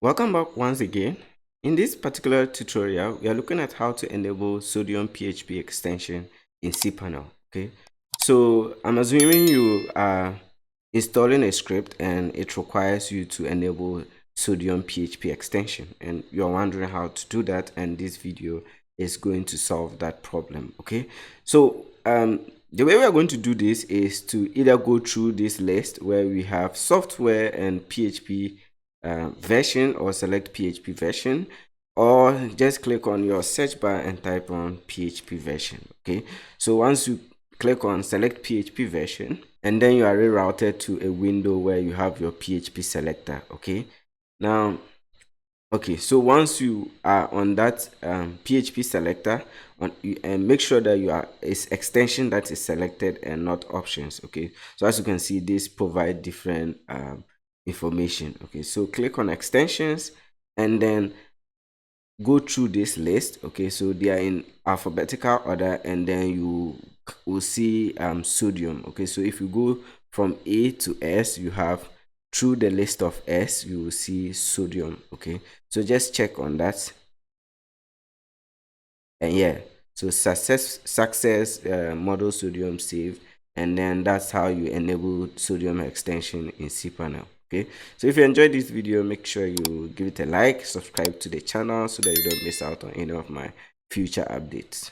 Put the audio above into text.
Welcome back once again. In this particular tutorial, we are looking at how to enable Sodium PHP extension in cPanel. Okay, so I'm assuming you are installing a script and it requires you to enable Sodium PHP extension, and you're wondering how to do that. And this video is going to solve that problem. Okay, so the way we are going to do this is to either go through this list where we have software and PHP version, or select PHP version, or just click on your search bar and type on PHP version. Okay, so once you click on select PHP version, and then you are rerouted to a window where you have your PHP selector. Okay, now so once you are on that PHP selector, and make sure that you are it's extension that is selected and not options. Okay, so as you can see, this provide different information. Okay, so click on extensions and then go through this list. Okay, so they are in alphabetical order, and then you will see sodium. Okay, so if you go from A to S, you have through the list of S, you will see sodium. Okay, so just check on that. And yeah, so success model sodium save, and then that's how you enable sodium extension in cPanel. Okay, so if you enjoyed this video, make sure you give it a like, subscribe to the channel so that you don't miss out on any of my future updates.